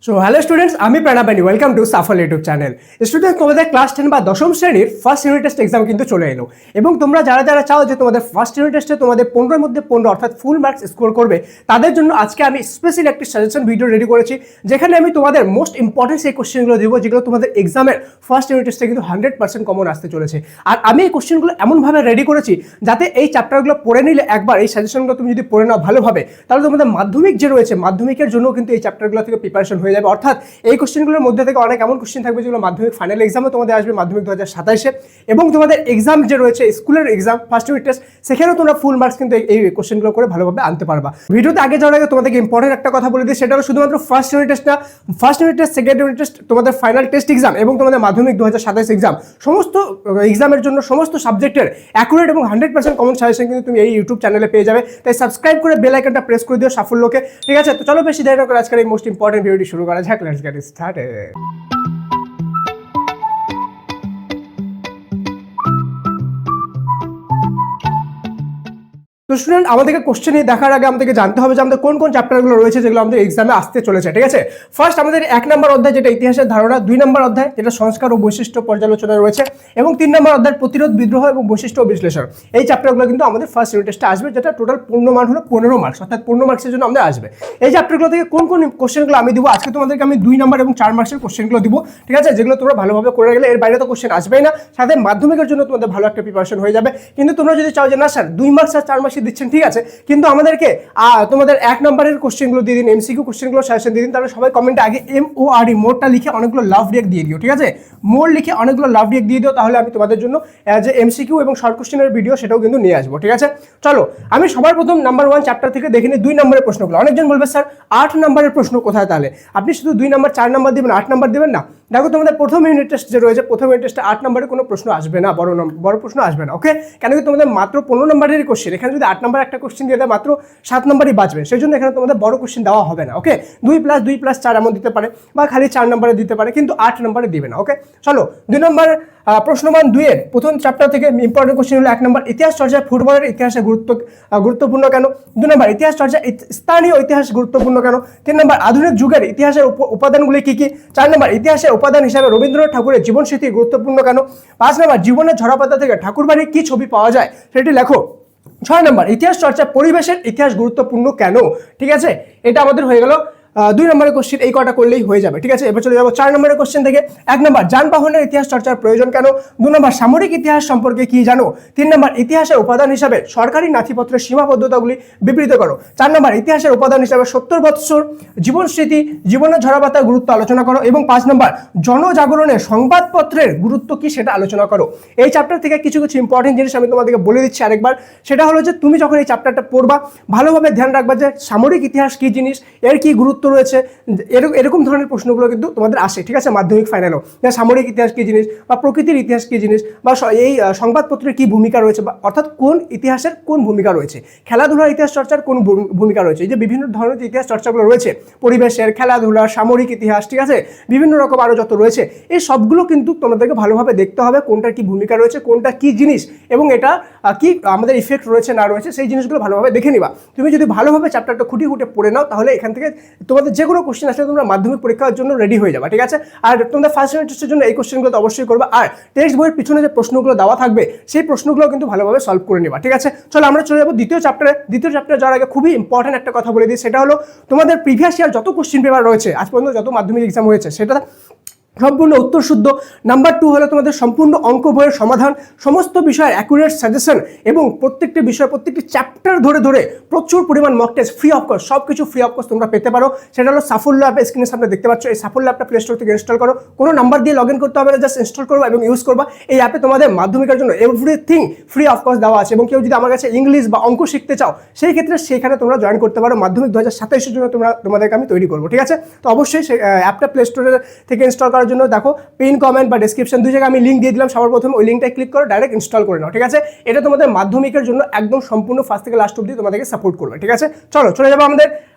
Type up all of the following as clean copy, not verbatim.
So hello students, আমি Pranabani. Welcome to Safal YouTube channel. Students, তোমাদের class 10 বা দশম শ্রেণীর ফার্স্ট ইউনিট টেস্ট এক্সাম কিন্তু চলে এলো, এবং তোমরা যারা যারা চাও যে তোমাদের ফার্স্ট ইউনিট টেস্টে তোমাদের 15-এর মধ্যে 15 অর্থাৎ ফুল মার্কস স্কোর করবে, তাদের জন্য আজকে আমি স্পেশাল একটি সাজেশন ভিডিও রেডি করেছি, যেখানে আমি তোমাদের মোস্ট ইম্পর্টেন্ট সেই কোশ্চেনগুলো দেবো যেগুলো তোমাদের এক্সামের ফার্স্ট ইউনিট টেস্টে কিন্তু 100% কমন আসতে চলেছে। আর আমি এই কোশ্চেনগুলো এমনভাবে রেডি করেছি যাতে এই চ্যাপ্টারগুলো পড়ে নিলে, একবার এই সাজেশনগুলো তুমি যদি পড়ে নাও ভালোভাবে, তাহলে তোমাদের মাধ্যমিক যে রয়েছে, মাধ্যমিকের জন্য কিন্তু এই চ্যাপ্টারগুলো থেকে প্রিপারেশন হয়ে যাবে। অর্থাৎ এই কোশ্চেনগুলোর মধ্যে থেকে অনেক এমন কোশ্চেন থাকবে যেগুলো মাধ্যমিক ফাইনাল এক্সামে তোমাদের আসবে, মাধ্যমিক 2027-এ, এবং তোমাদের এক্সাম যে রয়েছে স্কুলের এক্সাম ফার্স্ট ইউনিট টেস্ট, সেখানেও তোমরা ফুল মার্কস কিন্তু এই কোশ্চেনগুলো করে ভালোভাবে আনতে পারবা। ভিডিওতে আগে যাওয়ার আগে তোমাদেরকে ইম্পর্টেন্ট একটা কথা বলে দিই, সেটা হলো শুধুমাত্র ফার্স্ট ইউনিট টেস্ট না, first unit test, second unit test, তোমাদের ফাইনাল টেস্ট এক্সাম এবং তোমাদের মাধ্যমিক 2027 এক্সাম, সমস্ত এক্সামের জন্য সমস্ত সাবজেক্টের অ্যাকুরেট এবং 100% কমন সাজেশন কিন্তু তুমি এই ইউটিউব চ্যানেলে পেয়ে যাবে। তাই সাবস্ক্রাইব করে বেল আইকনটা প্রেস করে দিও সাফল্যকে। ঠিক আছে, তো চলো বেশি দেরি না করে আজকের এই মোস্ট ইম্পর্টেন্ট ভিডিওটি শুরু করা যাক। Let's get started. তো স্টুডেন্ট, আমাদেরকে কোশ্চেন দেখার আগে আমাদেরকে জানতে হবে যে আমাদের কোন কোন চ্যাপ্টারগুলো রয়েছে যেগুলো আমাদের এক্সামে আসতে চলেছে। ঠিক আছে, ফার্স্ট আমাদের 1 নম্বর অধ্যায় যেটা ইতিহাসের ধারণা, 2 নম্বর অধ্যায় যেটা সংস্কার ও বৈশিষ্ট্য পর্যালোচনা রয়েছে, এবং 3 নম্বর অধ্যায় প্রতিরোধ, বিদ্রোহ এবং বৈশিষ্ট্য ও বিশ্লেষণ। এই চ্যাপ্টারগুলো কিন্তু আমাদের ফার্স্ট ইউনিট টেস্টে আসবে, যেটা টোটাল পূর্ণ মান হলো 15 মার্কস, অর্থাৎ 15 মার্কসের জন্য আমাদের আসবে। এই চ্যাপ্টারগুলো থেকে কোন কোন কোশ্চেনগুলো আমি দিব আজকে তোমাদেরকে, আমি 2 নম্বর এবং 4 মার্কসের কোশ্চেনগুলো দিব। ঠিক আছে, যেগুলো তোমরা ভালোভাবে করে গেলে এর বাইরে তো কোশ্চেন আসবেই না, সাথে মাধ্যমিকের জন্য তোমাদের ভালো একটা প্রিপারেশন হয়ে যাবে। কিন্তু তোমরা যদি চাও যে না স্যার 2 মার্কস আর 4 মার্কসই দিচ্ছেন, ঠিক আছে, কিন্তু আমাদেরকে তোমাদের 1 নম্বরের কোশ্চেনগুলো দিয়ে দিন, এমসিকিউ কোশ্চেনগুলো সাজেশন দিয়ে দিন, তাহলে সবাই কমেন্টে আগে MORE মোডটা লিখে অনেকগুলো লাভ রিয়েক্ট দিয়ে দিও। ঠিক আছে, মোড লিখে অনেকগুলো লাভ রিয়েক্ট দিয়ে দিও, তাহলে আমি তোমাদের জন্য যে এমসিকিউ এবং শর্ট কোশ্চেনের ভিডিও সেটাও কিন্তু নিয়ে আসবো। ঠিক আছে, চলো আমি সবার প্রথম নাম্বার 1 চ্যাপ্টার থেকে দেখে নিই 2 নম্বরের প্রশ্নগুলো। অনেকজন বলবে স্যার 8 নম্বরের প্রশ্ন কোথায়, তাহলে আপনি শুধু 2 নম্বর 4 নম্বর দিবেন, 8 নম্বর দিবেন না। দেখো, তোমাদের প্রথম ইউনিট টেস্ট যে রয়েছে, প্রথম ইউনিট টেস্টে 8 নম্বরের কোনো প্রশ্ন আসবে না, বড় প্রশ্ন আসবে না। ওকে, কেন কি তোমাদের মাত্র 15 নম্বরের কোশ্চেন, এখানে যদি 8 নম্বর একটা কোশ্চেন দিয়ে দেয় মাত্র 7 নম্বরই বাঁচবে, সেই জন্য এখানে তোমাদের বড় কোশ্চেন দেওয়া হবে না। ওকে, 2+2+4 এমন দিতে পারে, বা খালি 4 নম্বরে দিতে পারে, কিন্তু 8 নম্বরে দিবে না। ওকে, চলো 2 নম্বর প্রশ্নমান 2 এর প্রথম চ্যাপ্টার থেকে ইম্পর্টেন্ট কোশ্চেন হলো 1 নম্বর ইতিহাস চর্চায় ফুটবলের ইতিহাসে গুরুত্বপূর্ণ কেন। 2 নম্বর ইতিহাস চর্চায় স্থানীয় ইতিহাস গুরুত্বপূর্ণ কেন। 3 নম্বর আধুনিক যুগের ইতিহাসের উপাদানগুলি কি কি। 4 নম্বর ইতিহাসের উপাদান হিসাবে রবীন্দ্রনাথ ঠাকুরের জীবন স্মৃতি গুরুত্বপূর্ণ কেন। 5 নম্বর জীবনের ঝরাপাতা থেকে ঠাকুরবাড়ির কি ছবি পাওয়া যায় সেটি লেখো। 6 নম্বর ইতিহাস চর্চা পরিবেশের ইতিহাস গুরুত্বপূর্ণ কেন। ঠিক আছে, এটা আমাদের হয়ে গেল 2 নম্বরের কোশ্চেন, এই কটা করলেই হয়ে যাবে। ঠিক আছে, এবার চলে যাবো 4 নম্বরের কোশ্চেন থেকে। 1 নম্বর যানবাহনের ইতিহাস চর্চার প্রয়োজন কেন। 2 নম্বর সামরিক ইতিহাস সম্পর্কে কি জানো। 3 নম্বর ইতিহাসের উপাদান হিসাবে সরকারি নথিপত্রের সীমাবদ্ধতাগুলি বিবৃত করো। 4 নম্বর ইতিহাসের উপাদান হিসাবে 70 বৎসর জীবন স্মৃতি, জীবনের ঝরাপাতার গুরুত্ব আলোচনা করো, এবং 5 নম্বর জনজাগরণের সংবাদপত্রের গুরুত্ব কি সেটা আলোচনা করো। এই চ্যাপ্টার থেকে কিছু কিছু ইম্পর্টেন্ট জিনিস আমি তোমাদেরকে বলে দিচ্ছি আরেকবার। সেটা হলো যে তুমি যখন এই চ্যাপ্টারটা পড়বা, ভালোভাবে ধ্যান রাখবা যে সামরিক ইতিহাস কি জিনিস, এর কি গুরুত্ব রয়েছে, এরকম ধরনের প্রশ্নগুলো কিন্তু তোমাদের আসে। ঠিক আছে, মাধ্যমিক ফাইনালও সামরিক ইতিহাস কি জিনিস, বা প্রকৃতির ইতিহাস কি জিনিস, বা এই সংবাদপত্রের কি ভূমিকা রয়েছে, বা অর্থাৎ কোন ইতিহাসের কোন ভূমিকা রয়েছে, খেলাধুলার ইতিহাস চর্চার কোন ভূমিকা রয়েছে। এই যে বিভিন্ন ধরনের যে ইতিহাস চর্চাগুলো রয়েছে, পরিবেশের, খেলাধুলার, সামরিক ইতিহাস, ঠিক আছে, বিভিন্ন রকম আরও যত রয়েছে, এই সবগুলো কিন্তু তোমাদেরকে ভালোভাবে দেখতে হবে কোনটার কি ভূমিকা রয়েছে, কোনটা কি জিনিস, এবং এটা কি আমাদের ইফেক্ট রয়েছে না রয়েছে, সেই জিনিসগুলো ভালোভাবে দেখে নিবা। তুমি যদি ভালোভাবে চ্যাপ্টারটা খুঁটিয়ে খুঁটে পড়ে নাও, তাহলে এখান থেকে তোমাদের যে কোনো কোশ্চেন আসলে তোমরা মাধ্যমিক পরীক্ষার জন্য রেডি হয়ে যাবে। ঠিক আছে, আর তোমাদের ফার্স্ট ইউনিট টেস্টের জন্য এই কোশ্চেনগুলো তো অবশ্যই করবে, আর টেক্সট বইয়ের পিছনে যে প্রশ্নগুলো দেওয়া থাকবে সেই প্রশ্নগুলো কিন্তু ভালোভাবে সলভ করে নেবা। ঠিক আছে, চলো আমরা চলে যাবো দ্বিতীয় চ্যাপ্টারে। দ্বিতীয় চ্যাপ্টারে যাওয়ার আগে খুবই ইম্পর্টেন্ট একটা কথা বলে দিই, সেটা হলো তোমাদের প্রিভিয়াস ইয়ার যত কোশ্চেন পেপার রয়েছে, আজ পর্যন্ত যত মাধ্যমিক এক্সাম হয়েছে, সেটা সম্পূর্ণ উত্তর শুদ্ধ। নাম্বার 2 হলো তোমাদের সম্পূর্ণ অঙ্ক বইয়ের সমাধান, সমস্ত বিষয়ের অ্যাকুরেট সাজেশন, এবং প্রত্যেকটি বিষয় প্রত্যেকটি চ্যাপ্টার ধরে ধরে প্রচুর পরিমাণ mock test free of cost, সব কিছু ফ্রি অফ কস্ট তোমরা পেতে পারো। সেটা হলো সাফল্য অ্যাপ, স্ক্রিনের সামনে দেখতে পাচ্ছ। এই সাফল্য অ্যাপটা প্লে স্টোর থেকে ইনস্টল করো, কোনো নাম্বার দিয়ে লগ ইন করতে হবে না, জাস্ট ইনস্টল করবা এবং ইউজ করবা। এই অ্যাপে তোমাদের মাধ্যমিকের জন্য এভরিথিং ফ্রি অফ কস্ট দেওয়া আছে, এবং কেউ যদি আমার কাছে ইংলিশ বা অঙ্ক শিখতে চাও, সেই ক্ষেত্রে সেখানে তোমরা জয়েন করতে পারো। মাধ্যমিক 2027-এর জন্য তোমাদেরকে আমি তৈরি করবো। ঠিক আছে, তো অবশ্যই সেই অ্যাপটা প্লে স্টোরে থেকে ইনস্টল করার জন্য দেখো পিন কমেন্ট বা ডেসক্রিপশন 2 জায়গায় আমি লিঙ্ক দিয়ে দিলাম, সবার প্রথমে ওই লিঙ্কটা ক্লিক করে ডাইরেক্ট ইনস্টল করে নাও। ঠিক আছে, এটা তোমাদের মাধ্যমিকের জন্য একদম সম্পূর্ণ ফার্স্ট থেকে লাস্ট অবধি তোমাদেরকে সাপোর্ট করবে। ঠিক আছে, চলো চলে যাবো আমাদের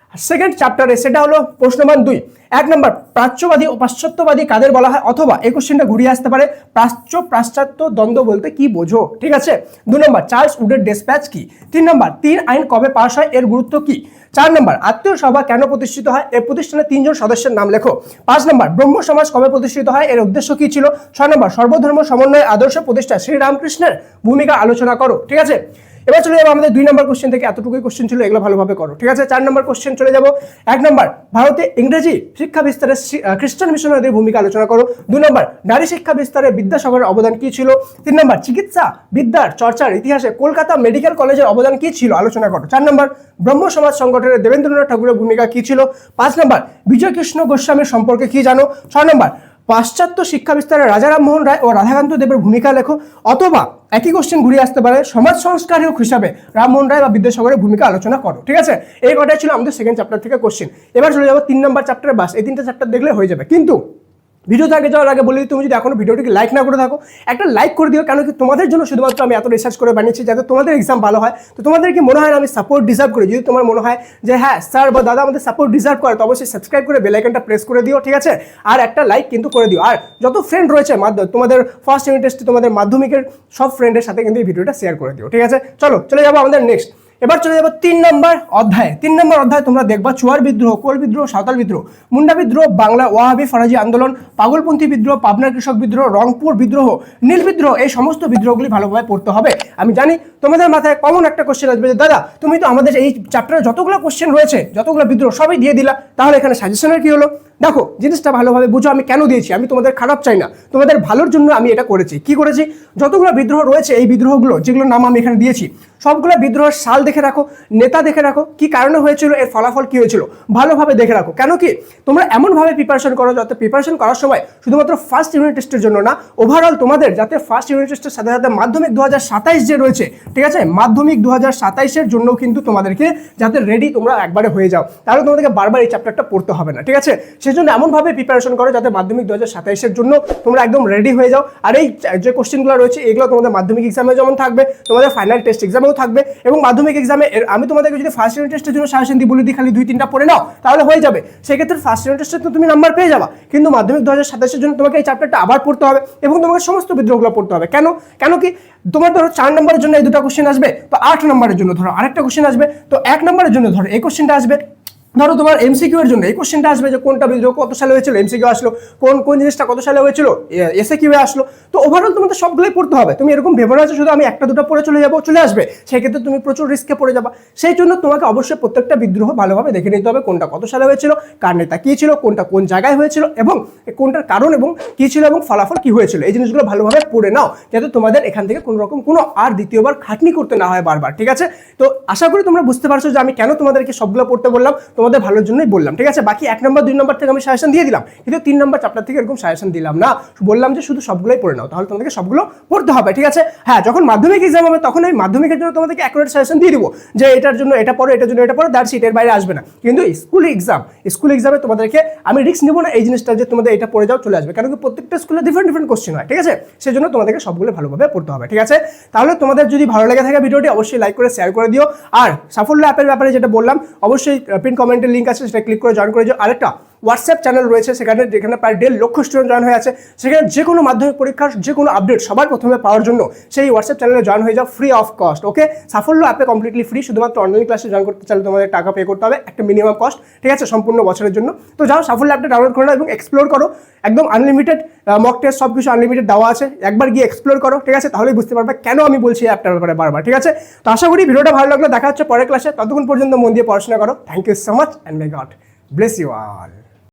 সেকেন্ড চ্যাপ্টারে। সেটা হলো প্রশ্নমান 2। 1 নম্বর প্রাচ্যবাদী ও পাশ্চাত্যবাদী কাদের বলা হয়, অথবা এই কোশ্চেনটা ঘুরিয়ে আসতে পারে প্রাচ্য পাশ্চাত্য দ্বন্দ্ব বলতে কি বোঝো। ঠিক আছে, 2 নম্বর চার্লস উডের ডেসপ্যাচ কি। 3 নম্বর 3 আইন কবে পাস হয়, এর গুরুত্ব কি। 4 নম্বর আত্মীয় সভা কেন প্রতিষ্ঠিত হয়, এই প্রতিষ্ঠানে 3 জন সদস্যের নাম লেখো। 5 নম্বর ব্রহ্ম সমাজ কবে প্রতিষ্ঠিত হয়, এর উদ্দেশ্য কি ছিল। 6 নম্বর সর্বধর্ম সমন্বয় আদর্শ প্রতিষ্ঠা শ্রীরামকৃষ্ণের ভূমিকা আলোচনা করো। ঠিক আছে, এবার চলে যাবো আমাদের 2 নম্বর কোশ্চেন থেকে, এতটুকুই কোশ্চেন ছিল, এগুলো ভালোভাবে করো। ঠিক আছে, 4 নম্বর কোশ্চেন চলে যাবো। 1 নম্বর ভারতে ইংরেজি শিক্ষা বিস্তারে খ্রিস্টান মিশনারিদের ভূমিকা আলোচনা করো। 2 নম্বর নারী শিক্ষা বিস্তারে বিদ্যাসাগরের অবদান কি ছিল। 3 নম্বর চিকিৎসা বিদ্যার চর্চার ইতিহাসে কলকাতা মেডিকেল কলেজের অবদান কি ছিল, আলোচনা করো। 4 নম্বর ব্রহ্ম সমাজ সংগঠনের দেবেন্দ্রনাথ ঠাকুরের ভূমিকা কি ছিল। 5 নম্বর বিজয়কৃষ্ণ গোস্বামীর সম্পর্কে কি জানো। 6 নম্বর পাশ্চাত্য শিক্ষা বিস্তারে রাজা রামমোহন রায় ও রাধাকান্ত দেবের ভূমিকা লেখো। অথবা একই কোশ্চেন ঘুরিয়ে আসতে পারে সমাজ সংস্কারক হিসাবে রামমোহন রায় বা বিদ্যাসাগরের ভূমিকা আলোচনা করো। ঠিক আছে, এই কটাই ছিল আমাদের সেকেন্ড চ্যাপ্টার থেকে কোশ্চেন। এবার চলে যাবো 3 নম্বর চ্যাপ্টারে, বাস এই 3টে চ্যাপ্টার দেখলে হয়ে যাবে। কিন্তু ভিডিওতে আগে যাওয়ার আগে বলে দিই, তুমি যদি এখনো ভিডিওটিকে লাইক না করে থাকো একটা লাইক করে দিও, কেন কি তোমাদের জন্য শুধুমাত্র আমি এত রিসার্চ করে বানিয়েছি যাতে তোমাদের এক্সাম ভালো হয়। তো তোমাদের কি মনে হয় না আমি সাপোর্ট ডিজার্ভ করি? যদি তোমার মনে হয় যে হ্যাঁ স্যার বা দাদা আমাদের সাপোর্ট ডিজার্ভ করে, তো অবশ্যই সাবস্ক্রাইব করে বেল আইকনটা প্রেস করে দিও। ঠিক আছে, আর একটা লাইক কিন্তু করে দিও। আর যত ফ্রেন্ড রয়েছে তোমাদের ফার্স্ট ইউনিট টেস্টে তোমাদের মাধ্যমিকের সব ফ্রেন্ডের সাথে কিন্তু এই ভিডিওটা শেয়ার করে দিও। ঠিক আছে, চলো চলে যাবো আমাদের নেক্সট। এবার চলে যাবো 3 নম্বর অধ্যায়। 3 নম্বর অধ্যায় তোমরা দেখবা চুয়ার বিদ্রোহ, কোল বিদ্রোহ, সাঁওতাল বিদ্রোহ, মুন্ডা বিদ্রোহ, বাংলা ওয়াহাবি ফরাজি আন্দোলন, পাগলপন্থী বিদ্রোহ, পাবনার কৃষক বিদ্রোহ, রংপুর বিদ্রোহ, নীল বিদ্রোহ, এই সমস্ত বিদ্রোহগুলি ভালোভাবে পড়তে হবে। আমি জানি তোমাদের মাথায় কমন একটা কোশ্চেন আসবে যে দাদা তুমি তো আমাদের এই চ্যাপ্টারে যতগুলো কোশ্চেন রয়েছে, যতগুলো বিদ্রোহ সবই দিয়ে দিলা, তাহলে এখানে সাজেশনের কি হলো? দেখো জিনিসটা ভালোভাবে বুঝো, আমি কেন দিয়েছি, আমি তোমাদের খারাপ চাই না, তোমাদের ভালোর জন্য আমি এটা করেছি। কি করেছি? যতগুলো বিদ্রোহ রয়েছে এই বিদ্রোহগুলো যেগুলোর নাম আমি এখানে দিয়েছি, সবগুলো বিদ্রোহের সাল দেখে রাখো, নেতা দেখে রাখো, কি কারণে হয়েছিল, এর ফলাফল কি হয়েছিল ভালোভাবে দেখে রাখো। কেন কি তোমরা এমনভাবে প্রিপারেশন করো যাতে প্রিপারেশন করার সময় শুধুমাত্র ফার্স্ট ইউনিট টেস্টের জন্য না, ওভারঅল তোমাদের যাতে ফার্স্ট ইউনিট টেস্টের সাথে সাথে মাধ্যমিক 2027 যে রয়েছে, ঠিক আছে, মাধ্যমিক 2027-এর জন্য কিন্তু তোমাদেরকে যাতে রেডি তোমরা একবারে হয়ে যাও, তাহলে তোমাদেরকে বারবার এই চ্যাপ্টারটা পড়তে হবে না। ঠিক আছে, সেই জন্য এমনভাবে প্রিপারেশন করো যাতে মাধ্যমিক 2027-এর জন্য তোমরা একদম রেডি হয়ে যাও। আর এই যে কোশ্চেনগুলো রয়েছে এগুলো তোমাদের মাধ্যমিক এক্সামে যেমন থাকবে, তোমাদের ফাইনাল টেস্ট এক্সামেও থাকবে। এবং মাধ্যমিক এক্সামে আমি তোমাদেরকে যদি ফার্স্ট ইউনিট টেস্টের জন্য সাজেশন দিই, বলে দিই খালি 2-3টা পড়ে নাও তাহলে হয়ে যাবে, সেক্ষেত্রে ফার্স্ট ইউনিট টেস্টে তো তুমি নাম্বার পেয়ে যাবা। কিন্তু মাধ্যমিক 2027-এর জন্য তোমাকে এই চ্যাপ্টারটা আবার পড়তে হবে এবং তোমাকে সমস্ত বিদ্রোহগুলো পড়তে হবে। কেন কি তোমার ধরো 4 নম্বরের জন্য এই 2টা কোশ্চেন আসবে, তো 8 নম্বরের জন্য ধরো আরেকটা কোশ্চেন আসবে, তো 1 নম্বরের জন্য ধরো এই কোশ্চেনটা আসবে, ধরো তোমার এমসিকিউ এর জন্য এই কোশ্চেনটা আসবে যে কোনটা বিদ্রোহ কত সালে হয়েছিল, এমসিকিউ আসলো, কোন জিনিসটা কত সালে হয়েছিল, এসএকিউ আসলো। তো ওভারঅল তোমাদের সবগুলোই পড়তে হবে। তুমি এরকম ভেবে না যে শুধু আমি 1টা 2টা পড়ে চলে আসবে, সেক্ষেত্রে তুমি প্রচুর রিস্কে পড়ে যাবা। সেই জন্য তোমাকে অবশ্যই প্রত্যেকটা বিদ্রোহ ভালোভাবে দেখে নিতে হবে, কোনটা কত সালে হয়েছিল, কার নেতা কি ছিল, কোনটা কোন জায়গায় হয়েছিল এবং কোনটার কারণ এবং কি ছিল এবং ফলাফল কি হয়েছিল। এই জিনিসগুলো ভালোভাবে পড়ে নাও যাতে তোমাদের এখান থেকে কোনো রকম কোনো আর দ্বিতীয়বার খাটনি করতে না হয় বারবার। ঠিক আছে, তো আশা করি তোমরা বুঝতে পারছো যে আমি কেন তোমাদেরকে সবগুলো পড়তে বললাম, তোমাদের ভালোর জন্যই বললাম। ঠিক আছে, বাকি 1 নম্বর 2 নম্বর থেকে আমি সাজেশন দিয়ে দিলাম, কিন্তু 3 নম্বর চ্যাপ্টার থেকে এরকম সাজেশন দিলাম না, বললাম যে শুধু সবগুলোই পড়ে নাও, তাহলে তোমাদেরকে সবগুলো পড়তে হবে। ঠিক আছে, হ্যাঁ যখন মাধ্যমিক এক্সাম হবে তখন আমি মাধ্যমিকের জন্য তোমাদেরকে অ্যাকুরেট সাজেশন দিয়ে দিব যে এটার জন্য এটা পড়ো, এটার জন্য এটা পড়ো, দ্যাটস ইট, এর বাইরে আসবে না। কিন্তু স্কুল এক্সামে তোমাদেরকে আমি রিস্ক নিব না এই জিনিসটা যে তোমাদের এটা পড়ে যাও চলে আসবে, কারণ কি প্রত্যেকটা স্কুলে ডিফারেন্ট কোশ্চেন হয়। ঠিক আছে, সেই জন্য তোমাদেরকে সবগুলো ভালোভাবে পড়তে হবে। ঠিক আছে, তাহলে তোমাদের যদি ভালো লেগে থাকে ভিডিওটি অবশ্যই লাইক করে শেয়ার করে দিও। আর সাফল্য অ্যাপের ব্যাপারে যেটা বললাম অবশ্যই পিন কমেন্টের লিঙ্ক আছে, সেটা ক্লিক করে জয়েন করে দিও। আরেকটা হোয়াটসঅ্যাপ চ্যানেল রয়েছে, যেখানে প্রায় 1.5 লক্ষ স্টুডেন্ট জয়েন হয়ে আছে, সেখানে যে কোনো মাধ্যমিক পরীক্ষার যে কোনো আপডেট সবার প্রথমে পাওয়ার জন্য সেই হোয়াটসঅ্যাপ চ্যানেলে জয়েন হয়ে যাও ফ্রি অফ কস্ট। ওকে, সাফল্য অ্যাপে কমপ্লিটলি ফ্রি, শুধুমাত্র অনলাইন ক্লাসে জয়েন করতে চাইলে তোমাদের টাকা পে করতে হবে, একটা মিনিমাম কস্ট। ঠিক আছে, সম্পূর্ণ বছরের জন্য। তো যাও সাফল্য অ্যাপটা ডাউনলোড করে নাও এবং এক্সপ্লোর করো, একদম আনলিমিটেড মক টেস্ট সব কিছু আনলিমিটেড দেওয়া আছে, একবার গিয়ে এক্সপ্লোর করো। ঠিক আছে, তাহলেই বুঝতে পারবে কেন আমি বলছি এই অ্যাপটার ব্যাপারে বারবার। ঠিক আছে, তো আশা করি ভিডিওটা ভালো লাগলো, দেখা হচ্ছে পরের ক্লাসে, ততক্ষণ পর্যন্ত মন দিয়ে পড়াশোনা করো। Thank you so much and may God bless you all.